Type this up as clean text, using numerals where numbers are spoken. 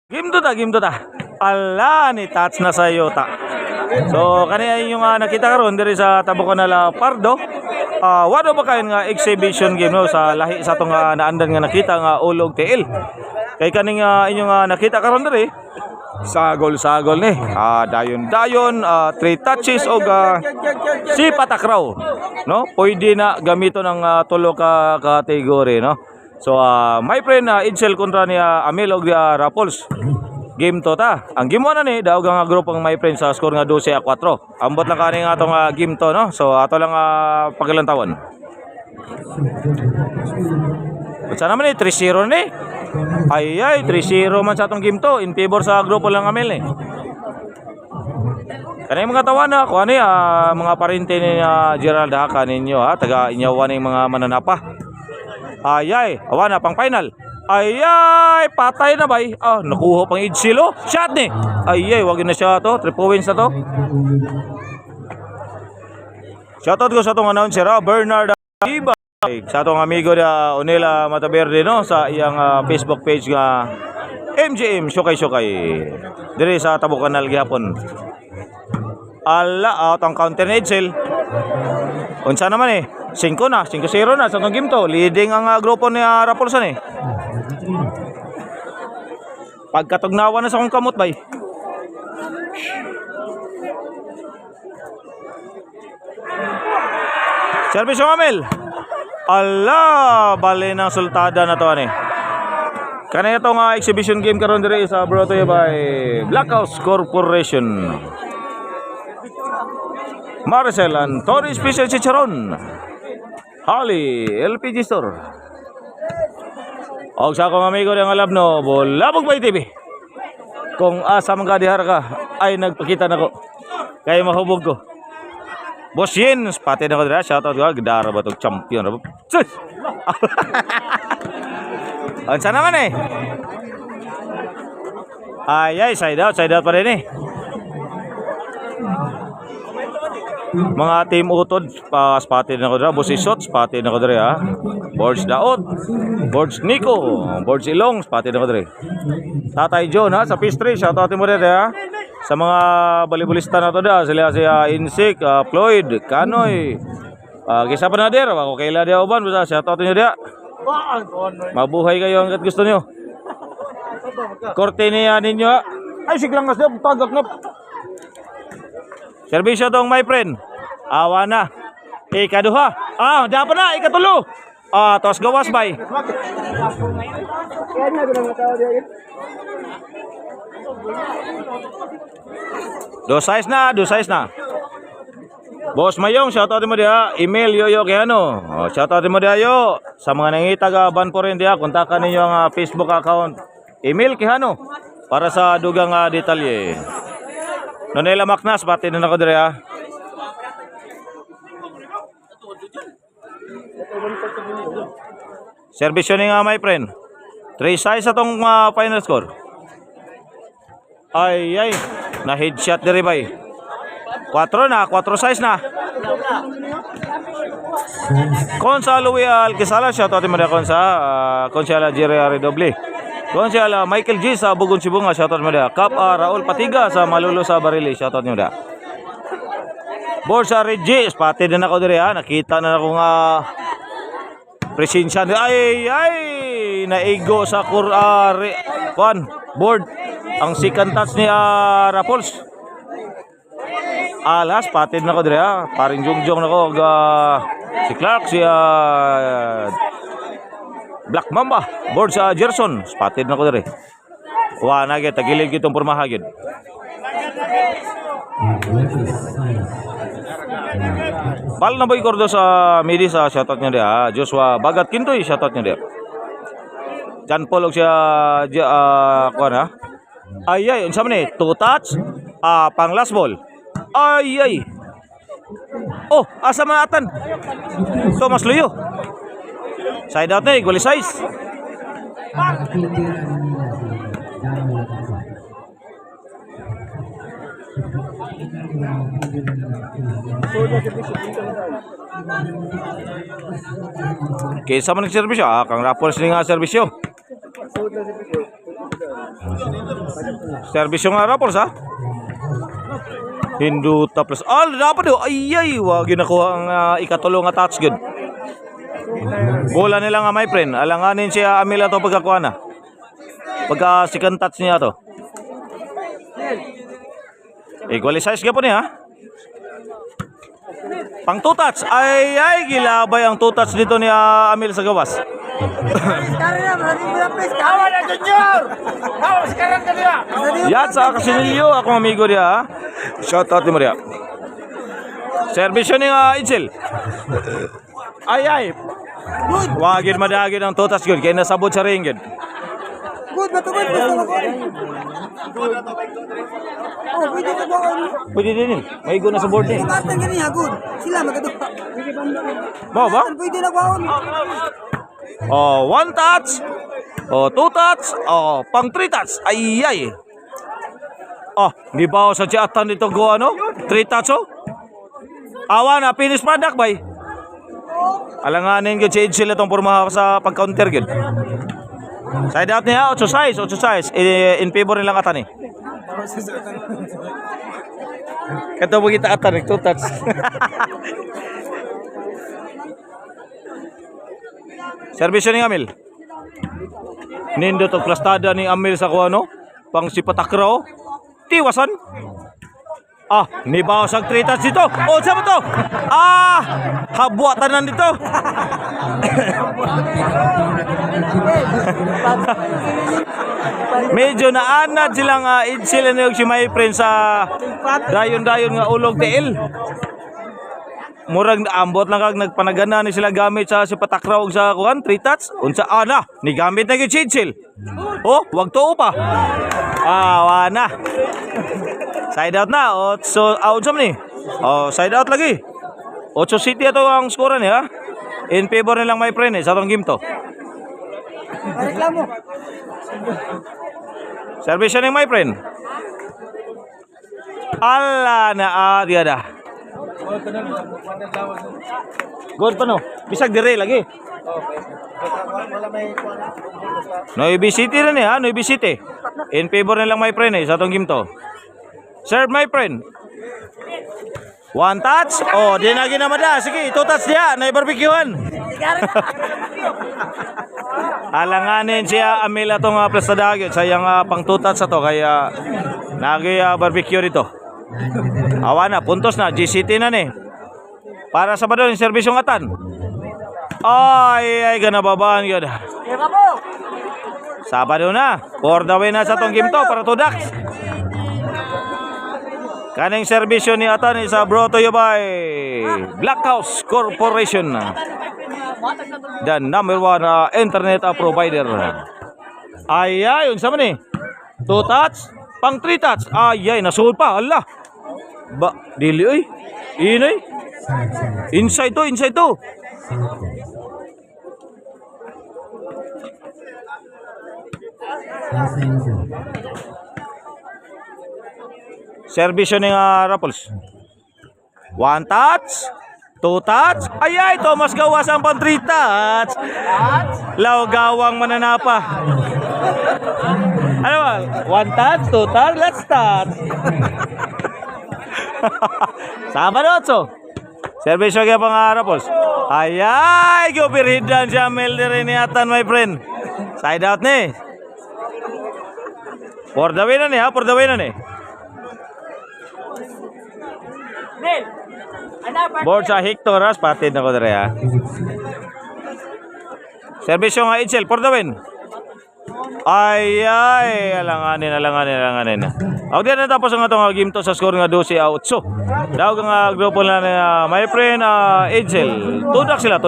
Game to ta. Ala ni touch na sa ta. So kaniya yung nakita karon diri sa Taboconala Pardo. Wado ba kayo nga exhibition game no sa lahi sa tong naandan nga nakita nga ulog TL. Kay kaning inyong nakita karon diri sagol ni. Dayon 3 touches og si patakraw no. Pwede na gamito ng tulo ka kategory no. So my friend Edsel kontra ni Amel og Rapols. Game to ta. Ang game na ni daog nga grupo ng my friend sa score nga 12-4. Ambot lang kani nga atong game to no. So ato lang pagilantawan. Unsa naman ni 3-0 ni? Ay 3-0 man sa atong game to in favor sa grupo lang Amel ni. Kanay mga tawana ko ani mga parente ni Gerald Haka ninyo taga inyawan ning mga mananapa. Awana pang final. Patay na bay. Nakuha pang Idsilo. Shot ni. Wag na siya to. 3 points na to. Shoutout ko sa tong announcer Bernard Iba. Sa tong amigo na Onela Mataverde no sa iyang Facebook page nga MGM Shokay diri sa Taboconal gihapon. Out ang counter ni Edsel. Unsa naman 5 na, 5-0 na sa tong game to. Leading ang grupo ni Rapolsan Pagkatugnawan na sa kong kamot bay. Service yung Amel. Bali ng sultada na to Kanina itong exhibition game karon diri sa brought to you by Blackhouse Corporation. Marcel Antonio Special Chicharon. Holly LPG Store. Og sa akong amigo ng alabno, Bulabog Bay TV. Kung asa man ka dihar ka ay nagpakita nako. Kay mahubog ko. Boss Jens, pati na ko dira, shoutout ko, gidara ba tong champion. Sus! Ansa naman side out pa rin Mga team utod spotted na ko dira, Bossy Shot spotted na ko dira Boards Daot, Boards Nico, Boards Ilong spotted na ko dira. Tatay John sa pastry, shoutout mo dira sa mga balibulista na to sila si Insik, Floyd, Kanoy. Kisa pa na dira, ako kaila dia uban basta shoutout niyo dira. Mabuhay kayo hangga't gusto niyo. Korte niya ninyo siglang ngas na tagak na. Serbisyo tong my friend. Awa na. Ikaduha. Dapat na ikatulo. Tos gawas bay. Do size na. Boss Mayong, shoutout mo dia. Email Yoyo Kayano. Shoutout mo dia yo. Sa mga nangitaga ban po rin dia, kontakan ninyo ang Facebook account. Email Kayano para sa dugang detalye. Nonela Macnas, pati na ako dire Service ni nga my friend. 3 size atong final score. Na headshot dire bay. 4 size na. Consalo Alquisala, shoutout mo dia Consala Jerry Redoble. Consala Michael G sa Bugon Sibunga, shoutout mo dia. Kap Raul Patiga sa Malulo sa Barili, shoutout mo dia. Borsa Reggie, pati din ako dire nakita na ako nga presensya naigo sa board ang second touch ni Rapols. Alas pati din ako dire paring jungjong nako si Clark si Black Mamba board sa Gerson pati din ako dire. Wana gyud tagilid gyud tong pormaha gyud. Bal na boy kordo sa midi sa shoutout niya dia. Joshua Bagat Kintoy shoutout niya dia. Jan Paul og siya unsa man 2 touch pang last ball. Asa maatan. Thomas Luyo. Side out na goal size. Kaysa man nagserbisyo, kang Rapols ni nga serbisyo. Service yung Rapples ha. Hinduta plus. Dapat do. Ay, wag ginakuha ang ikatulong nga touch good. Bola nila nga my friend. Alanganin siya Amila to pagkakuha na. Pagka second touch niya to. Equalize gapon niya ha. Pang 2 touch. Ay, gilabay ang 2 touch dito ni Amil sa gawas. Yan sa Kasinilyo, akong amigo niya ha. Shout out ni Maria. Service ni Itzel. Ay. Wagin madagin ang 2 touch good. Kaya nasabot sa ring good. Good, matubad pa sa oh, pwede na ba? Pwede din. May go na sa board eh. Batang ganyan, good. Sila magadupa. Ba? Pwede na ba? Oh, 1 touch. Oh, 2 touch. Oh, pang 3 touch. Ay. Oh, di ba sa chatan dito go ano? 3 touch oh. Awa na, finish product bay. Alanganin ko change sila itong pormaha sa pag-counter gid. Side out niya, 8 size. In favor nilang atan eh. Kato mo kita atan, 2 touch. Servisyo ni Amil. Nindo to plastada ni Amil sa kuano, pang sipatakraw. Tiwasan. Nibaw sa 3 touch dito. Oh, saan to? Habuatan nandito. Medyo naanad silang sila niyog si my friend sa dayon-dayon nga ulog tiil. Murag ambot lang kag nagpanagana ni sila gamit sa sipatakraw sa kuan 3 touch. Unsa ni gamit na gyud chill. Oh, wag tuo pa. Wana. Side out na. So out sa ni. Oh, side out lagi. 8 city ato ang score niya. In favor nilang my friend sa atong game to. Reklamo. Service ni my friend. Ala na diada. Good pa no. Bisag dire lagi. Noy City rin ha, Noy City. In favor nilang my friend sa atong game to. Serve my friend. 1 touch. Oh, di na ginamada. Sige, 2 touch dia. Nai-barbecuean. Alanganin siya Amila tong plastadagit. Sayang pang 2 touch to kaya nagi-barbecue dito. Awana, puntos na. GCT na ni. Para sa badon, service yung atan. Ay, ganababaan yun. Sabado na. For the win na sa tong game to para 2 ducks. Kaning serbisyo ni atan sa brought to you by Black House Corporation, the number 1 internet provider. Ay, unsa man ni? 2 touch, pang 3 touch. Ay, nasuod pa. Allah. Dili oy. Inoy. Inside to. Servisyo ni Rapples. 1 touch, 2 touch. Ay, Thomas gawas ang pang 3 touch. Law gawang mananapa. Ano ba? 1 touch, 2 touch, let's start. Sama dotso. Servisyo kaya pang Rapples. Ay, gupiridan siya Melder ni atan my friend. Side out ni. For the win na ni. Board sa Hector patid na ko dere ha. Servisyo nga Itzel for the win. Ay, alanganin. Ako din na tapos ang atong game to sa score nga 12-8. Daw nga grupo na my friend Itzel. Tudak sila.